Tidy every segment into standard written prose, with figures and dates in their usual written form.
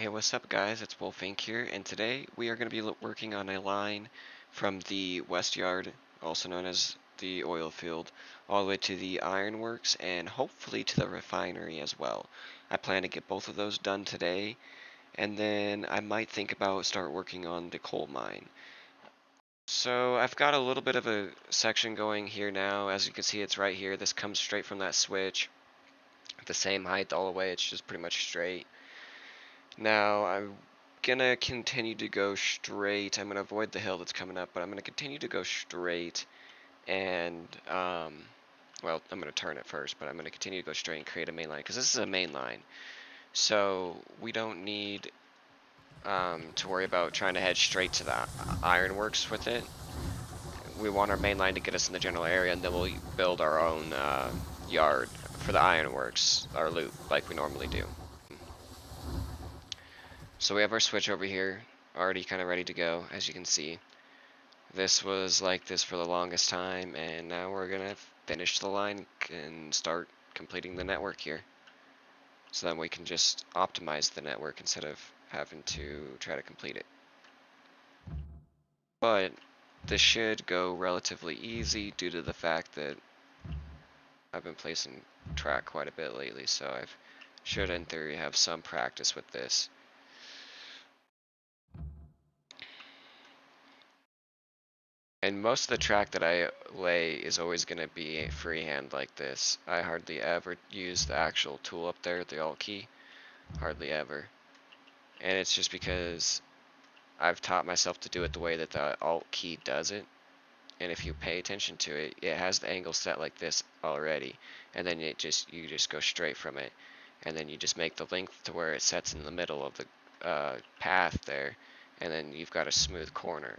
Hey, what's up, guys? It's Wolf Inc here, and today we are going to be working on a line from the West Yard, also known as the oil field, all the way to the Ironworks and hopefully to the refinery as well. I plan to get both of those done today, and then I might think about start working on the coal mine. So I've got a little bit of a section going here now. As you can see, it's right here. This comes straight from that switch, the same height all the way. It's just pretty much straight. Now I'm gonna continue to go straight. I'm gonna avoid the hill that's coming up, but I'm gonna continue to go straight and well, I'm gonna turn it first, but I'm gonna continue to go straight and create a main line because this is a main line. So we don't need to worry about trying to head straight to the ironworks with it. We want our main line to get us in the general area, and then we'll build our own yard for the ironworks, our loop, like we normally do. So we have our switch over here, already kind of ready to go, as you can see. This was like this for the longest time, and now we're gonna finish the line and start completing the network here. So then we can just optimize the network instead of having to try to complete it. But this should go relatively easy due to the fact that I've been placing track quite a bit lately, so I should in theory have some practice with this. And most of the track that I lay is always going to be freehand like this. I hardly ever use the actual tool up there, the Alt key. Hardly ever. And it's just because I've taught myself to do it the way that the Alt key does it. And if you pay attention to it, it has the angle set like this already. And then you just go straight from it. And then you just make the length to where it sets in the middle of the path there. And then you've got a smooth corner.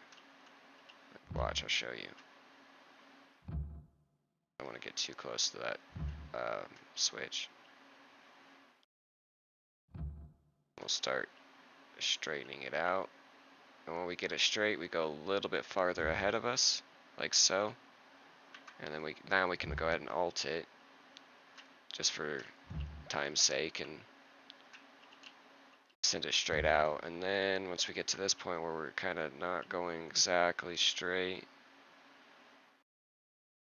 Watch, I'll show you. I don't want to get too close to that switch. We'll start straightening it out. And when we get it straight, we go a little bit farther ahead of us, like so. And then now we can go ahead and alt it, just for time's sake, and send it straight out. And then once we get to this point where we're kind of not going exactly straight,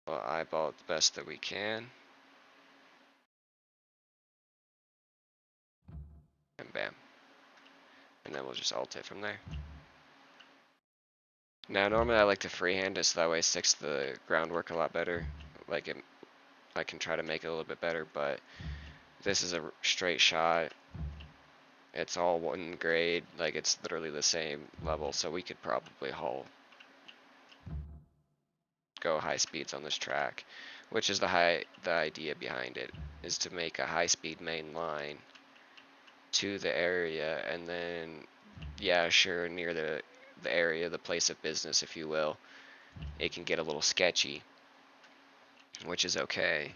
we'll eyeball it the best that we can. And bam. And then we'll just alt it from there. Now normally I like to freehand it so that way it sticks to the groundwork a lot better. I can try to make it a little bit better, but this is a straight shot. It's all one grade, like it's literally the same level, so we could probably go high speeds on this track, which is the idea behind it, is to make a high speed main line to the area, and then yeah, sure, near the area, the place of business, if you will, it can get a little sketchy, which is okay.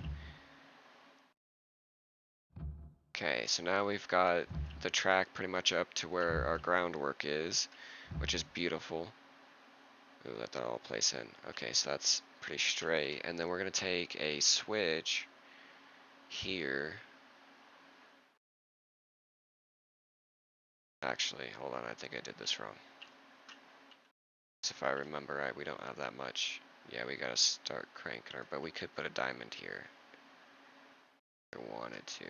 Okay, so now we've got the track pretty much up to where our groundwork is, which is beautiful. Ooh, let that all place in. Okay, so that's pretty straight. And then we're going to take a switch here. Actually, hold on, I think I did this wrong. So if I remember right, we don't have that much. Yeah, we got to start cranking her, but we could put a diamond here if I wanted to.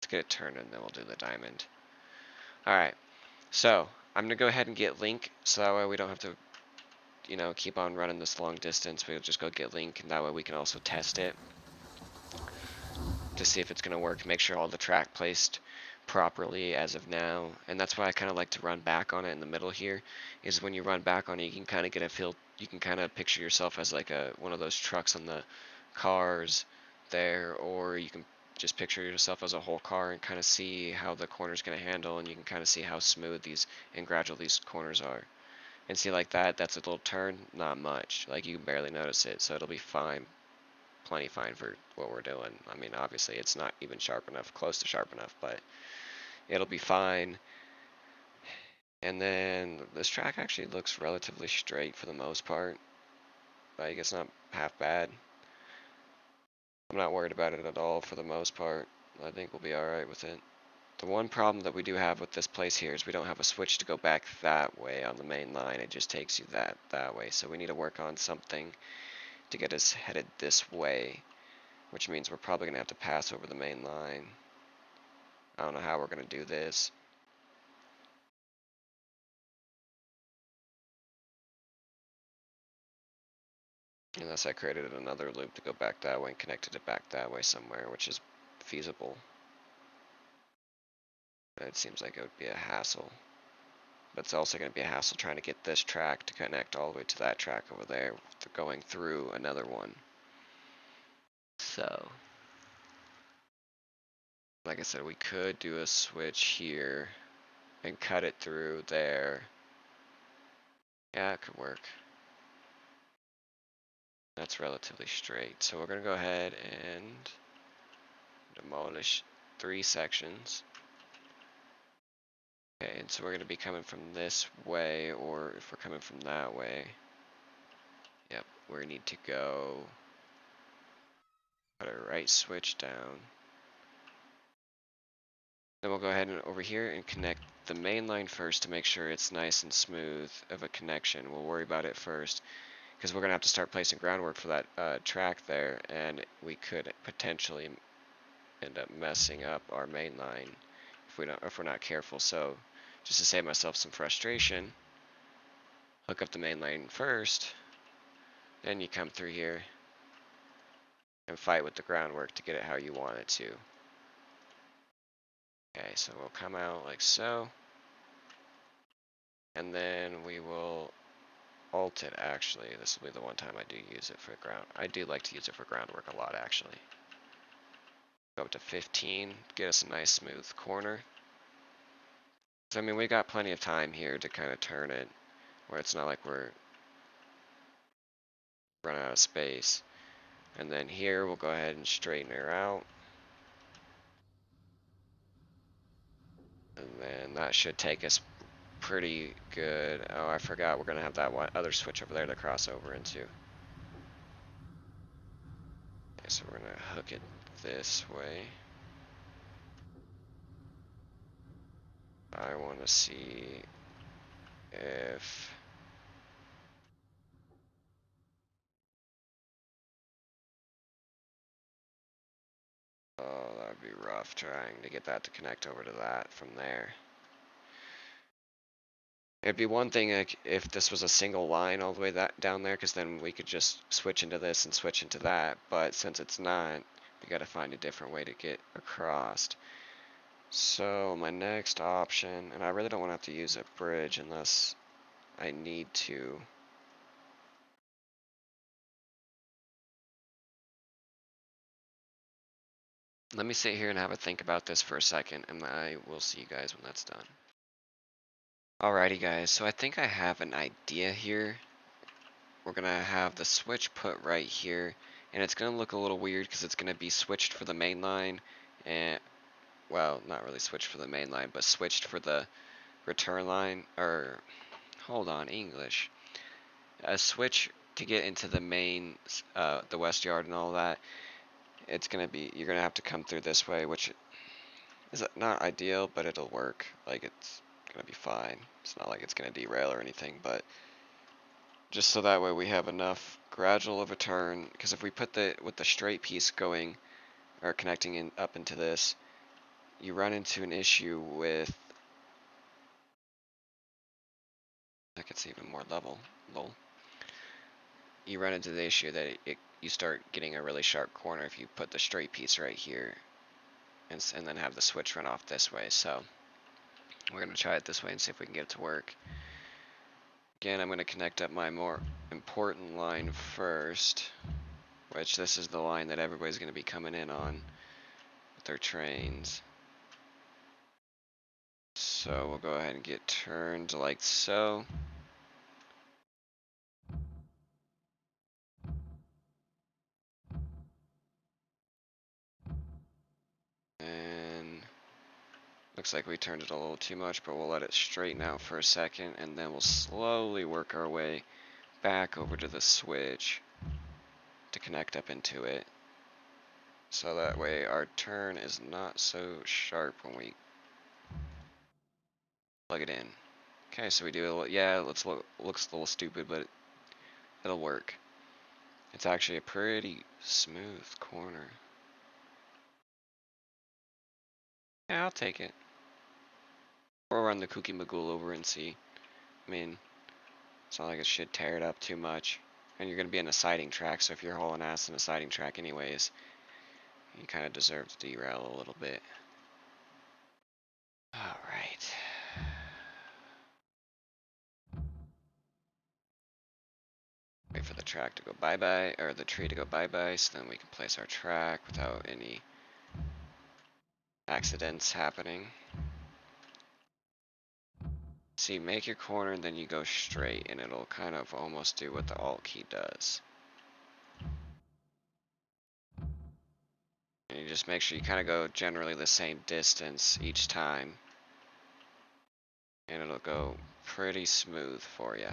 Let's get it turned and then we'll do the diamond. Alright, so I'm going to go ahead and get Link, so that way we don't have to, you know, keep on running this long distance. We'll just go get Link, and that way we can also test it to see if it's going to work, make sure all the track placed properly as of now. And that's why I kind of like to run back on it in the middle here, is when you run back on it, you can kind of get a feel, you can kind of picture yourself as like one of those trucks on the cars there, or you can just picture yourself as a whole car and kind of see how the corner's going to handle, and you can kind of see how smooth these and gradual these corners are. And see, like that's a little turn, not much, like you can barely notice it, so it'll be fine, plenty fine for what we're doing. I mean, obviously it's not even sharp enough, close to sharp enough, but it'll be fine. And then this track actually looks relatively straight for the most part, like it's not half bad. I'm not worried about it at all for the most part. I think we'll be alright with it. The one problem that we do have with this place here is we don't have a switch to go back that way on the main line. It just takes you that way. So we need to work on something to get us headed this way, which means we're probably going to have to pass over the main line. I don't know how we're going to do this. Unless I created another loop to go back that way and connected it back that way somewhere, which is feasible. It seems like it would be a hassle. But it's also going to be a hassle trying to get this track to connect all the way to that track over there, going through another one. So, like I said, we could do a switch here and cut it through there. Yeah, it could work. That's relatively straight. So we're going to go ahead and demolish 3 sections. Okay, and so we're going to be coming from this way, or if we're coming from that way, yep, we need to go put a right switch down. Then we'll go ahead and over here and connect the main line first to make sure it's nice and smooth of a connection. We'll worry about it first, because we're going to have to start placing groundwork for that track there, and we could potentially end up messing up our main line if we're not careful. So just to save myself some frustration, hook up the main line first, then you come through here and fight with the groundwork to get it how you want it to. Okay, so we'll come out like so, and then we will alt it. Actually, this will be the one time I do use it for ground. I do like to use it for groundwork a lot, actually. Go up to 15, get us a nice smooth corner. So, I mean, we got plenty of time here to kind of turn it, where it's not like we're running out of space. And then here, we'll go ahead and straighten her out. And then that should take us pretty good. Oh, I forgot we're going to have that one other switch over there to cross over into. Okay, so we're going to hook it this way. I want to see if... Oh, that would be rough trying to get that to connect over to that from there. It'd be one thing like, if this was a single line all the way down there, because then we could just switch into this and switch into that, but since it's not, we gotta find a different way to get across. So my next option, and I really don't want to have to use a bridge unless I need to. Let me sit here and have a think about this for a second, and I will see you guys when that's done. Alrighty guys, so I think I have an idea here. We're gonna have the switch put right here, and it's gonna look a little weird because it's gonna be switched for the main line, and well, not really switched for the main line, but switched for the return line, or hold on, English. A switch to get into the main, the west yard and all that. It's gonna be, you're gonna have to come through this way, which is not ideal, but it'll work. Like, it's gonna be fine. It's not like it's gonna derail or anything, but just so that way we have enough gradual of a turn, because if we put with the straight piece going or connecting in up into this, you run into an issue with, like, it's even more level, lol. You run into the issue that you start getting a really sharp corner if you put the straight piece right here and then have the switch run off this way. So we're going to try it this way and see if we can get it to work. Again, I'm going to connect up my more important line first, which this is the line that everybody's going to be coming in on with their trains. So we'll go ahead and get turned like so. And looks like we turned it a little too much, but we'll let it straighten out for a second, and then we'll slowly work our way back over to the switch to connect up into it. So that way our turn is not so sharp when we plug it in. Okay, so we do it, yeah, looks a little stupid, but it'll work. It's actually a pretty smooth corner. Yeah, I'll take it. Or run the Kooky Magoo over and see. I mean, it's not like it should tear it up too much. And you're going to be in a siding track, so if you're hauling ass in a siding track anyways, you kind of deserve to derail a little bit. Alright. Wait for the track to go bye-bye, or the tree to go bye-bye, so then we can place our track without any accidents happening. See, make your corner, and then you go straight, and it'll kind of almost do what the Alt key does. And you just make sure you kind of go generally the same distance each time, and it'll go pretty smooth for you.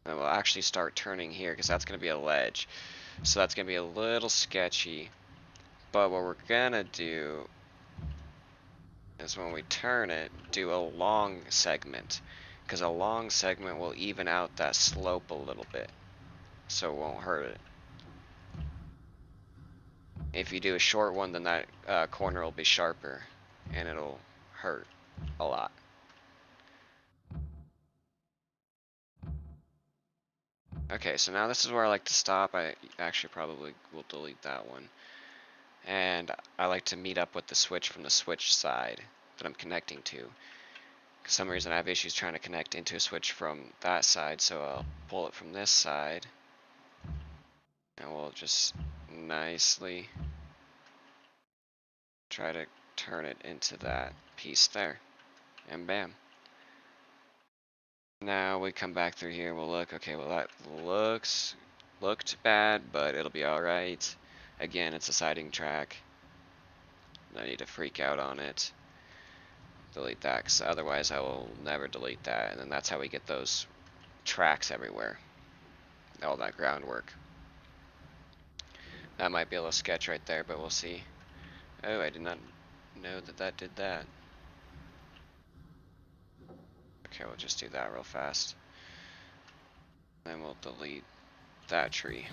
And we'll actually start turning here, because that's going to be a ledge. So that's going to be a little sketchy. But what we're going to do is when we turn it, do a long segment. Because a long segment will even out that slope a little bit. So it won't hurt it. If you do a short one, then that corner will be sharper. And it'll hurt a lot. Okay, so now this is where I like to stop. I actually probably will delete that one. And I like to meet up with the switch from the switch side that I'm connecting to. For some reason I have issues trying to connect into a switch from that side, so I'll pull it from this side. And we'll just nicely try to turn it into that piece there. And bam. Now we come back through here and we'll look, okay, well that looked bad, but it'll be alright. Again, it's a siding track. I need to freak out on it. Delete that, because otherwise I will never delete that. And then that's how we get those tracks everywhere. All that groundwork. That might be a little sketch right there, but we'll see. Oh, I did not know that that did that. Okay, we'll just do that real fast. Then we'll delete that tree.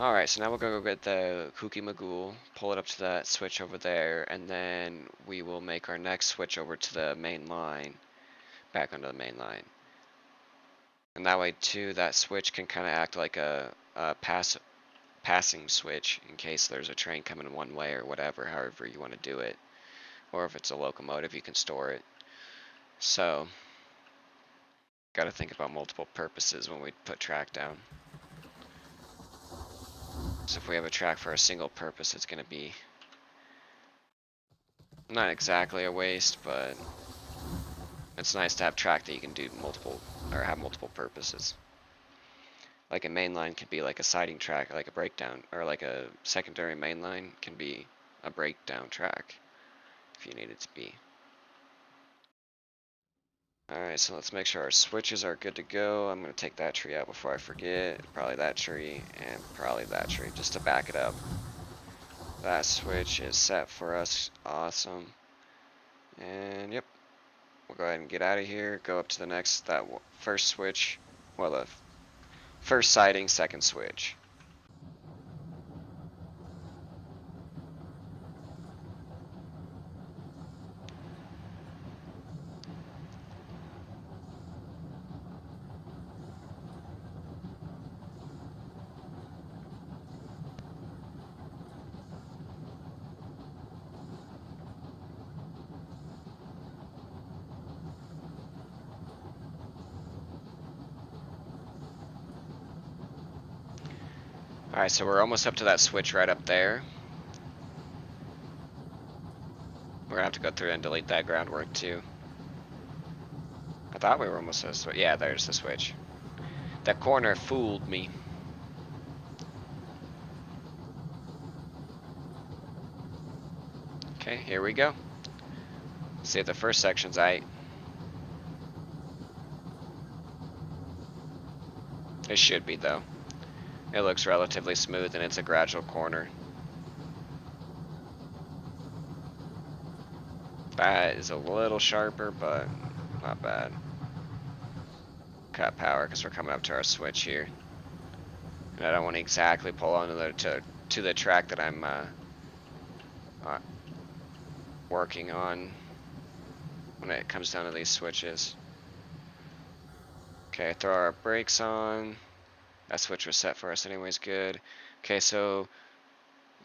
Alright, so now we're going to go get the Kooky Magoo, pull it up to that switch over there, and then we will make our next switch over to the main line, back onto the main line. And that way, too, that switch can kind of act like a passing switch in case there's a train coming one way or whatever, however you want to do it. Or if it's a locomotive, you can store it. So, got to think about multiple purposes when we put track down. So if we have a track for a single purpose, it's going to be not exactly a waste, but it's nice to have track that you can do multiple, or have multiple purposes. Like a main line could be like a siding track, like a breakdown, or like a secondary main line can be a breakdown track, if you need it to be. Alright, so let's make sure our switches are good to go. I'm going to take that tree out before I forget. Probably that tree, and probably that tree, just to back it up. That switch is set for us. Awesome. And yep, we'll go ahead and get out of here. Go up to the next, that first switch. Well, the first siding, second switch. Alright, so we're almost up to that switch right up there. We're gonna have to go through and delete that groundwork too. I thought we were almost at the switch. Yeah, there's the switch. That corner fooled me. Okay, here we go. See if the first section's aight. It should be, though. It looks relatively smooth, and it's a gradual corner. That is a little sharper, but not bad. Cut power, because we're coming up to our switch here. And I don't want to exactly pull onto to the track that I'm uh, working on when it comes down to these switches. Okay, throw our brakes on. That switch was set for us anyways, good. Okay, so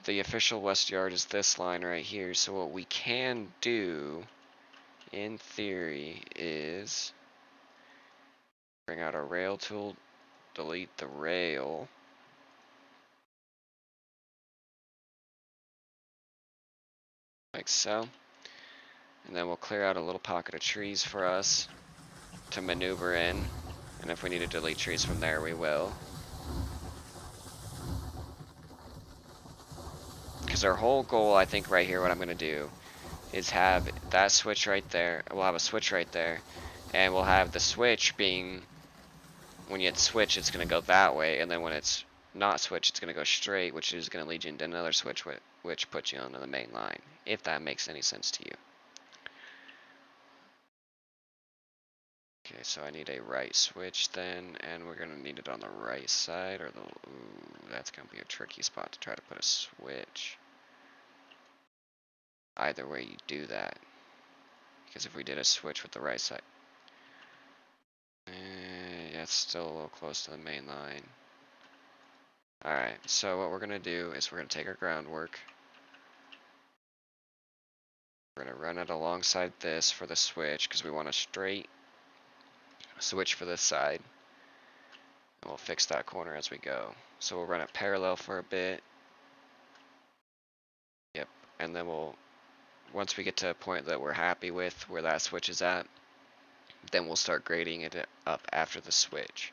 the official west yard is this line right here. So what we can do, in theory, is bring out our rail tool, delete the rail. Like so. And then we'll clear out a little pocket of trees for us to maneuver in. And if we need to delete trees from there, we will. Because our whole goal, I think right here, what I'm going to do is have that switch right there. We'll have a switch right there. And we'll have the switch being, when you hit switch, it's going to go that way. And then when it's not switch, it's going to go straight, which is going to lead you into another switch, which puts you onto the main line. If that makes any sense to you. Okay, so I need a right switch then, and we're gonna need it on the right side, or ooh, that's gonna be a tricky spot to try to put a switch. Either way you do that, because if we did a switch with the right side, yeah, it's still a little close to the main line. Alright, so what we're gonna do is we're gonna take our groundwork, we're gonna run it alongside this for the switch, because we want a straight switch for this side, and we'll fix that corner as we go. So we'll run it parallel for a bit, yep, and then once we get to a point that we're happy with where that switch is at, then we'll start grading it up after the switch.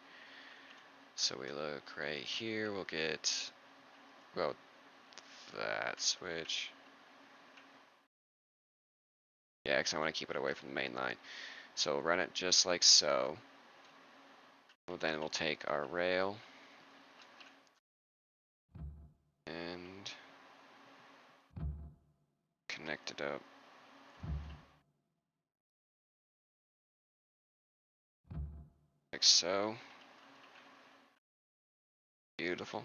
So we look right here, we'll get, well, that switch. Yeah, because I want to keep it away from the main line. So we'll run it just like so. Well, then we'll take our rail and connect it up. Like so. Beautiful.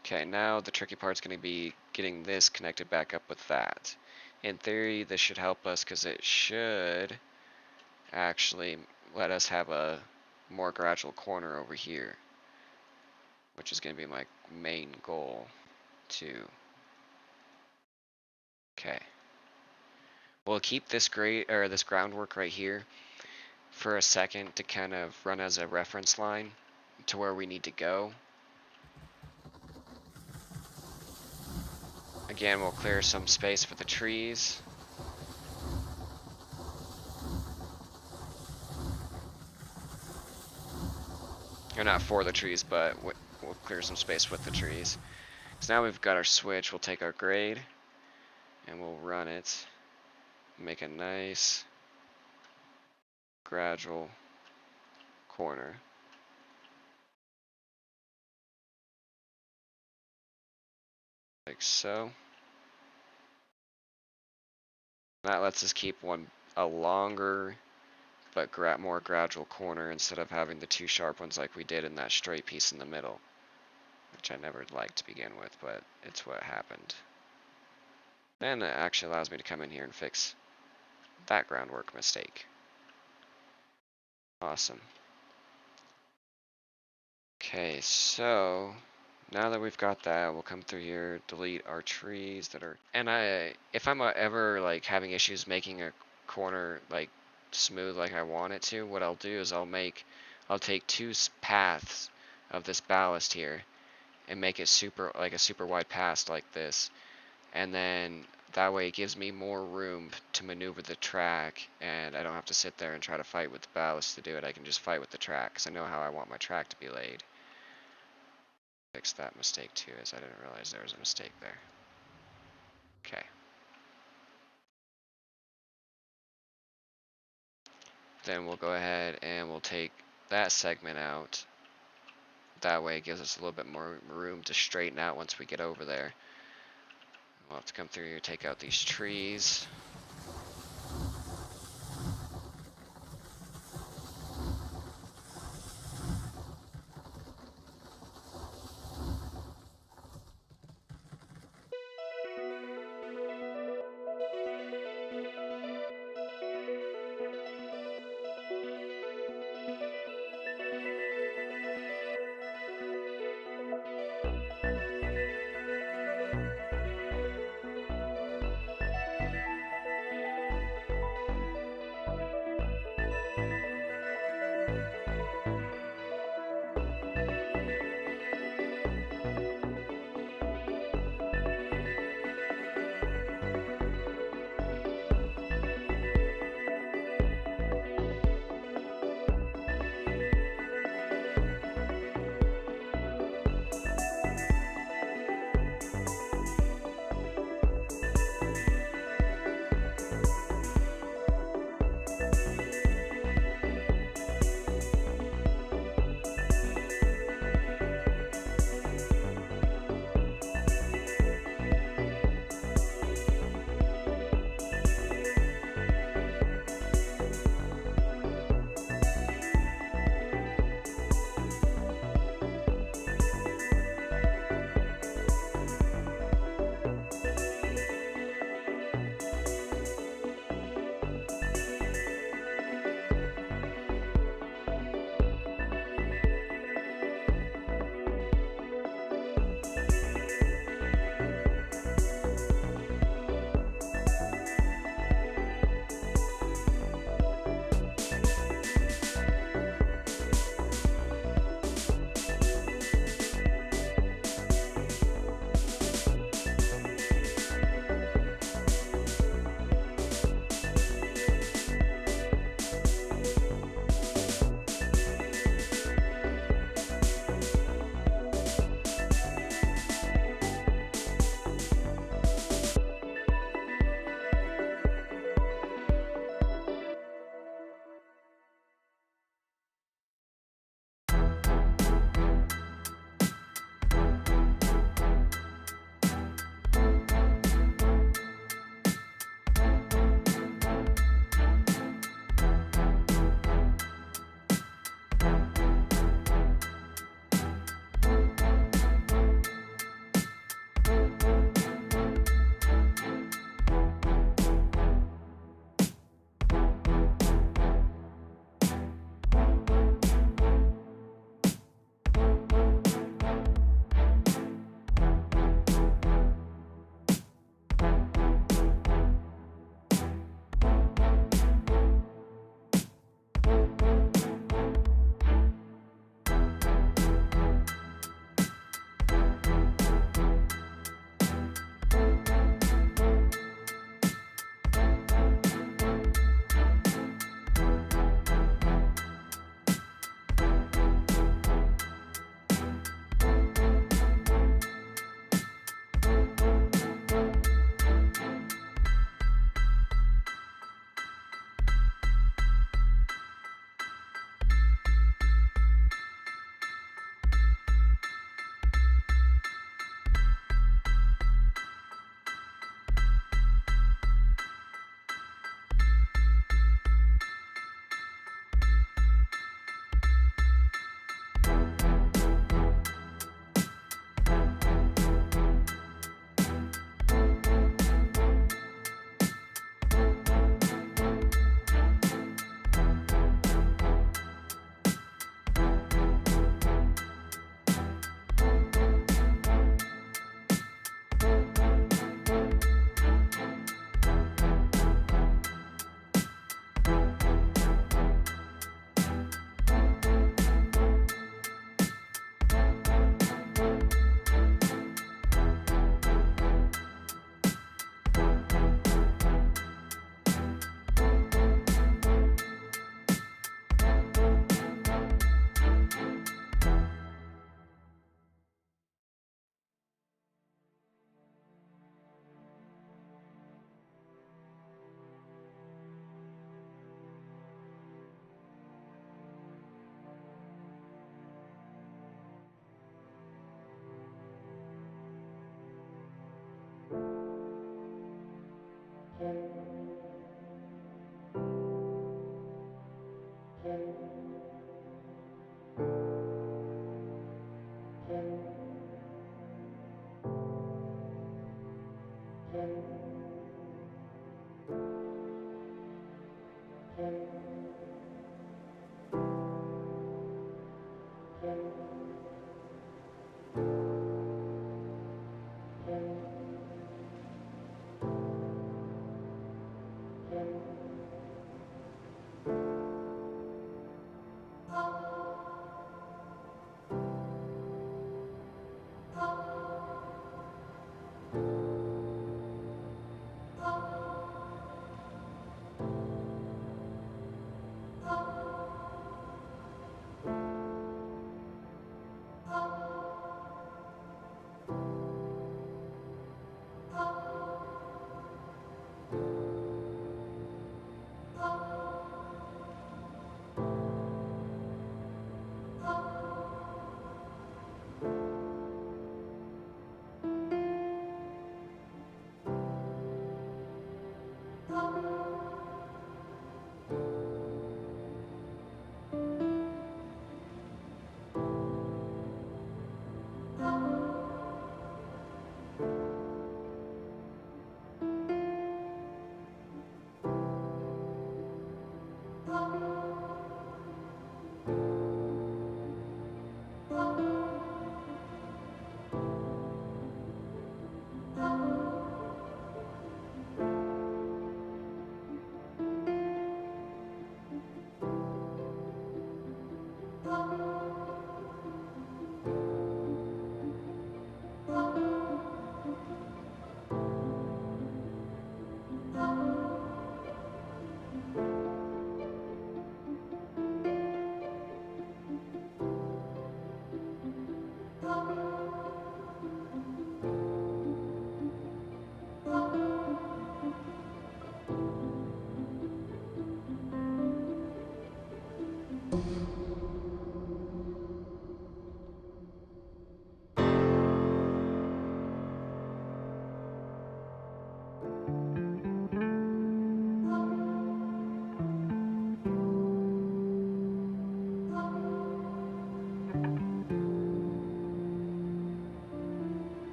Okay, now the tricky part's going to be getting this connected back up with that. In theory, this should help us because it should actually let us have a more gradual corner over here, which is going to be my main goal too. Okay. We'll keep this this groundwork right here for a second to kind of run as a reference line to where we need to go. Again, we'll clear some space for the trees. Or not for the trees, but we'll clear some space with the trees. So now we've got our switch, we'll take our grade and we'll run it. Make a nice gradual corner. Like so. That lets us keep a longer but more gradual corner instead of having the two sharp ones like we did in that straight piece in the middle, which I never liked to begin with, but it's what happened. Then it actually allows me to come in here and fix that groundwork mistake. Awesome. Okay, so now that we've got that, we'll come through here, delete our trees that are, and if I'm ever like having issues making a corner like smooth like I want it to, what I'll do is I'll take two paths of this ballast here and make it like a super wide path like this, and then that way it gives me more room to maneuver the track, and I don't have to sit there and try to fight with the ballast to do it. I can just fight with the track because I know how I want my track to be laid. Fix that mistake too, as I didn't realize there was a mistake there. Okay. Then we'll go ahead and we'll take that segment out That way it gives us a little bit more room to straighten out once we get over there. We'll have to come through here, take out these trees.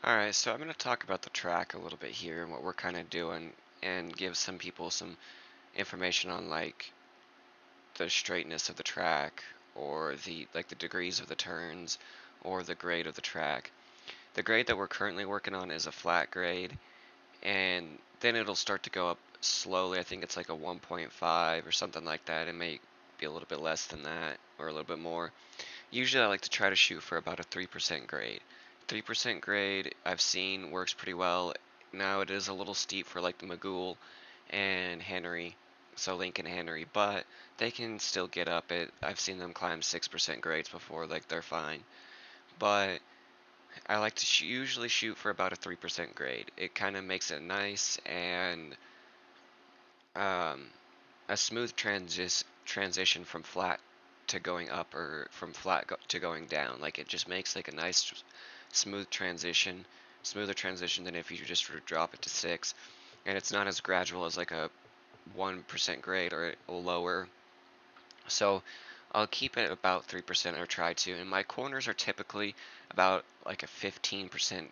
Alright, so I'm going to talk about the track a little bit here and what we're kind of doing and give some people some information on like the straightness of the track or the degrees of the turns or the grade of the track. The grade that we're currently working on is a flat grade, and then it'll start to go up slowly. I think it's like a 1.5 or something like that. It may be a little bit less than that or a little bit more. Usually I like to try to shoot for about a 3% grade. 3% grade I've seen works pretty well. Now it is a little steep for like the Magoo and Henry, so Lincoln Henry, but they can still get up it. I've seen them climb 6% grades before, like they're fine. But I like to usually shoot for about a 3% grade. It kind of makes it nice and um, a smooth transition from flat to going up or from to going down. Like it just makes like a nice smooth transition, smoother transition than if you just were to drop it to 6. And it's not as gradual as like a 1% grade or lower. So I'll keep it about 3% or try to. And my corners are typically about like a 15%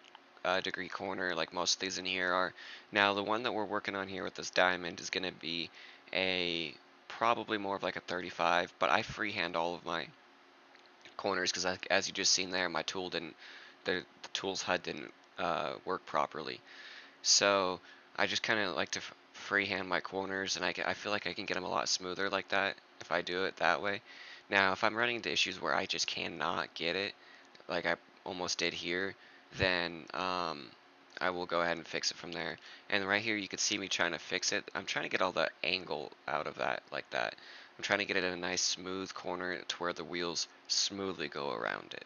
degree corner, like most of these in here are. Now the one that we're working on here with this diamond is going to be a probably more of like a 35, but I freehand all of my corners because as you just seen there, my tool didn't, the tool's HUD didn't work properly. So I just kind of like to freehand my corners, and I feel like I can get them a lot smoother like that if I do it that way. Now, if I'm running into issues where I just cannot get it, like I almost did here, then I will go ahead and fix it from there. And right here, you can see me trying to fix it. I'm trying to get all the angle out of that, like that. I'm trying to get it in a nice smooth corner to where the wheels smoothly go around it.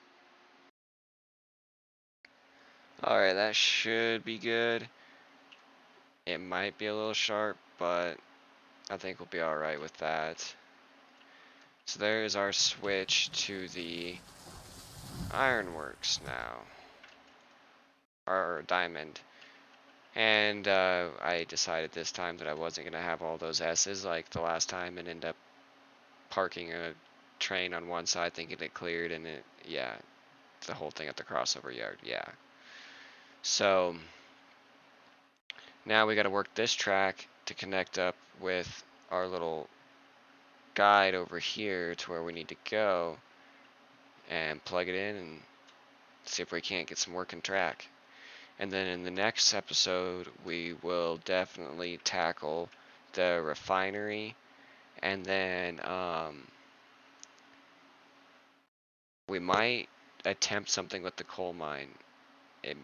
Alright, that should be good. It might be a little sharp, but I think we'll be alright with that. So there is our switch to the Ironworks now. Our diamond. And I decided this time that I wasn't going to have all those S's like the last time and end up parking a train on one side thinking it cleared, and it, yeah, the whole thing at the crossover yard, yeah. So now we got to work this track to connect up with our little guide over here to where we need to go and plug it in and see if we can't get some working track. And then in the next episode, we will definitely tackle the refinery, and then we might attempt something with the coal mine. It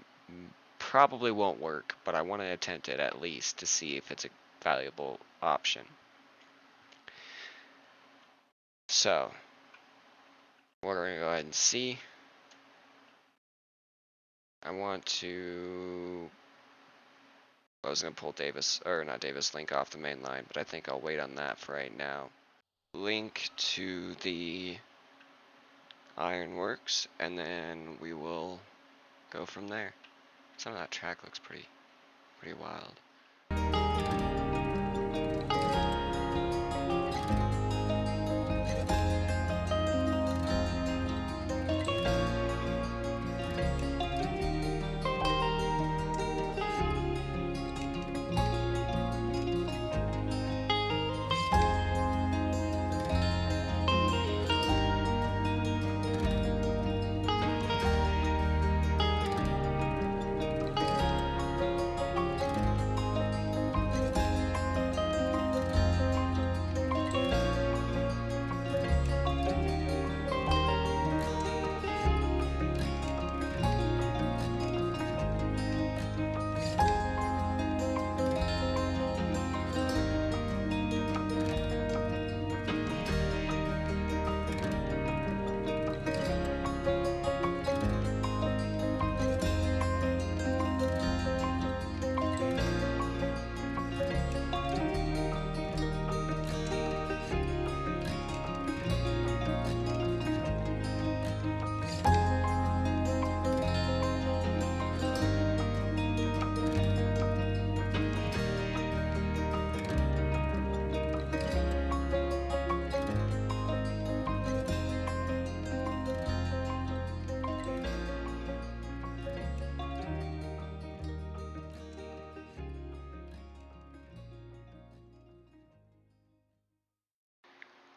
probably won't work, but I want to attempt it at least to see if it's a valuable option. So we're going to go ahead and see. I want to, I was going to pull Davis, or not Davis, Link off the main line, but I think I'll wait on that for right now. Link to the Ironworks, and then we will go from there. Some of that track looks pretty wild.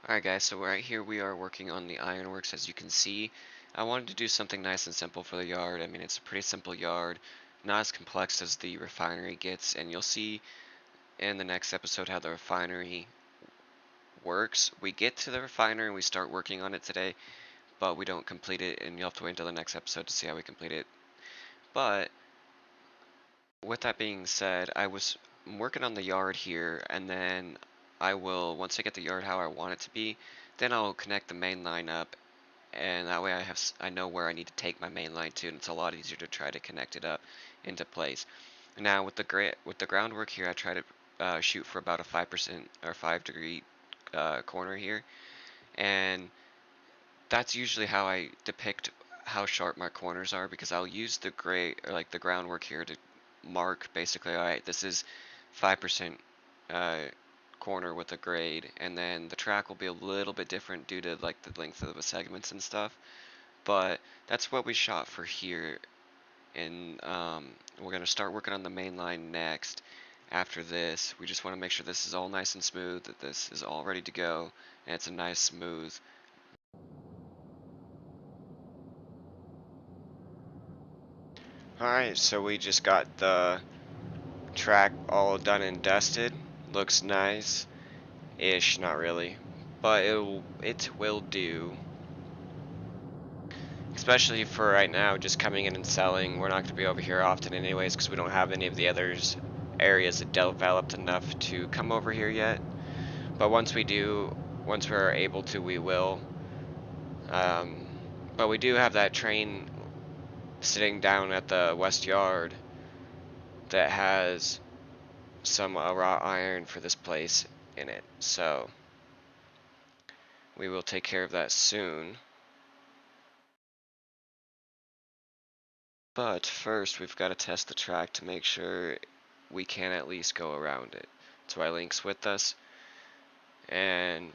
Alright guys, so right here we are working on the Ironworks. As you can see, I wanted to do something nice and simple for the yard. I mean, it's a pretty simple yard, not as complex as the refinery gets, and you'll see in the next episode how the refinery works. We get to the refinery and we start working on it today, but we don't complete it, and you'll have to wait until the next episode to see how we complete it. But with that being said, I'm working on the yard here, and then once I get the yard how I want it to be, then I'll connect the main line up, and that way I know where I need to take my main line to, and it's a lot easier to try to connect it up into place. Now with the groundwork here, I try to shoot for about a 5% or 5 degree corner here, and that's usually how I depict how sharp my corners are, because I'll use the gray or like the groundwork here to mark basically, all right, this is 5% uh, corner with a grade, and then the track will be a little bit different due to like the length of the segments and stuff. But that's what we shot for here, and we're gonna start working on the main line next. After this, we just want to make sure this is all nice and smooth, that this is all ready to go, and it's a nice smooth. Alright, so we just got the track all done and dusted. Looks nice ish, not really, but it will do. Especially for right now, just coming in and selling. We're not going to be over here often anyways, because we don't have any of the others areas that developed enough to come over here yet. But once we do, once we're able to, we will. Um, but we do have that train sitting down at the west yard that has some raw iron for this place in it. So we will take care of that soon. But first, we've got to test the track to make sure we can at least go around it. That's why Link's with us. And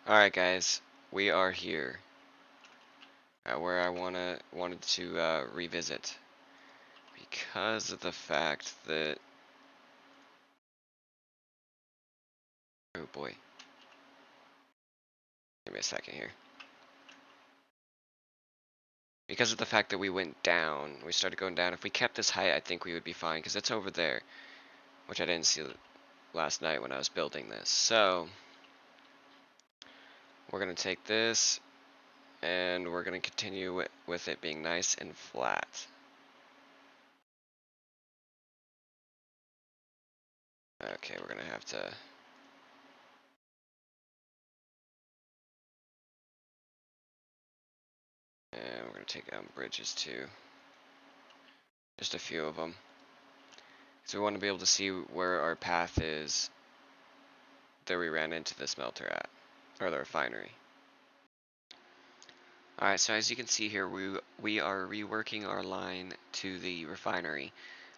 alright guys, we are here at where I wanted to revisit, because of the fact that, oh boy, give me a second here. Because of the fact that we went down, we started going down. If we kept this height, I think we would be fine, because it's over there, which I didn't see last night when I was building this. So we're gonna take this, and we're gonna continue with it being nice and flat. Okay, we're gonna have to. And we're gonna take down bridges too. Just a few of them. So we want to be able to see where our path is that we ran into the smelter at, or the refinery. Alright, so as you can see here, we are reworking our line to the refinery.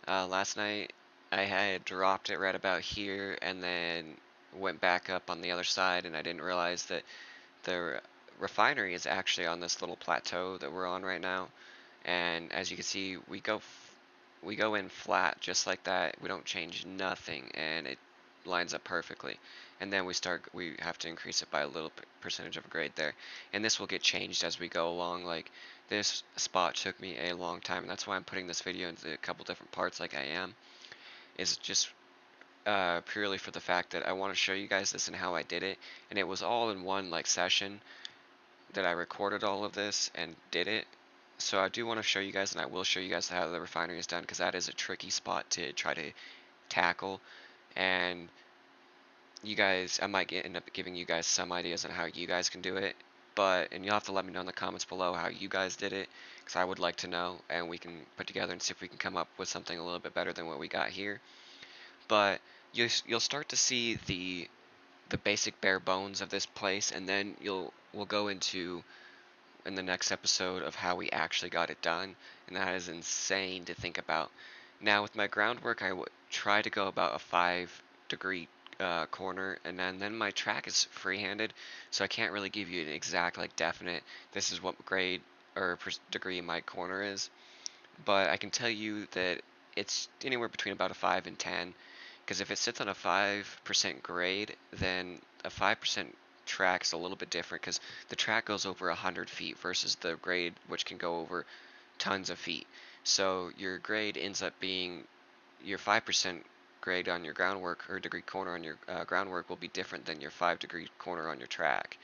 Last night I had dropped it right about here and then went back up on the other side, and I didn't realize that the refinery is actually on this little plateau that we're on right now. And as you can see, we go in flat just like that. We don't change nothing, and it lines up perfectly. And then we have to increase it by a little percentage of a grade there, and this will get changed as we go along. Like, this spot took me a long time, and that's why I'm putting this video into a couple different parts like I am, is just purely for the fact that I want to show you guys this and how I did it. And it was all in one like session that I recorded all of this and did it. So I do want to show you guys, and I will show you guys how the refinery is done, because that is a tricky spot to try to tackle. And I might end up giving you guys some ideas on how you guys can do it. And you'll have to let me know in the comments below how you guys did it, because I would like to know, and we can put together and see if we can come up with something a little bit better than what we got here. But you'll start to see the basic bare bones of this place, and then we'll go into in the next episode of how we actually got it done, and that is insane to think about. Now with my groundwork, I would try to go about a 5 degree corner, and then my track is free-handed, so I can't really give you an exact like definite this is what grade or degree my corner is, but I can tell you that it's anywhere between about a 5 and 10. Because if it sits on a 5% grade, then a 5% track is a little bit different because the track goes over 100 feet versus the grade, which can go over tons of feet. So your grade ends up being your 5% grade on your groundwork or degree corner on your groundwork will be different than your 5-degree corner on your track.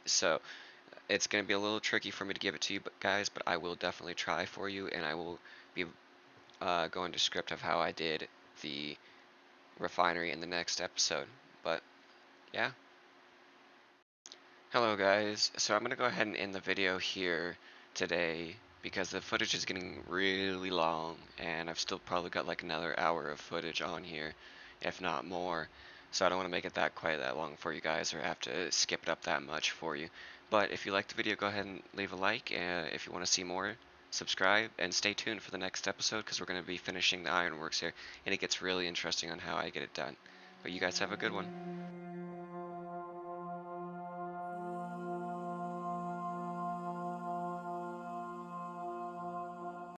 So it's going to be a little tricky for me to give it to you, guys, but I will definitely try for you, and I will be going to script of how I did the refinery in the next episode. But yeah. Hello guys. So I'm going to go ahead and end the video here today because the footage is getting really long and I've still probably got like another hour of footage on here, if not more. So I don't want to make it quite that long for you guys or have to skip it up that much for you. But if you liked the video, go ahead and leave a like, and if you want to see more, subscribe and stay tuned for the next episode because we're going to be finishing the ironworks here and it gets really interesting on how I get it done. But you guys have a good one.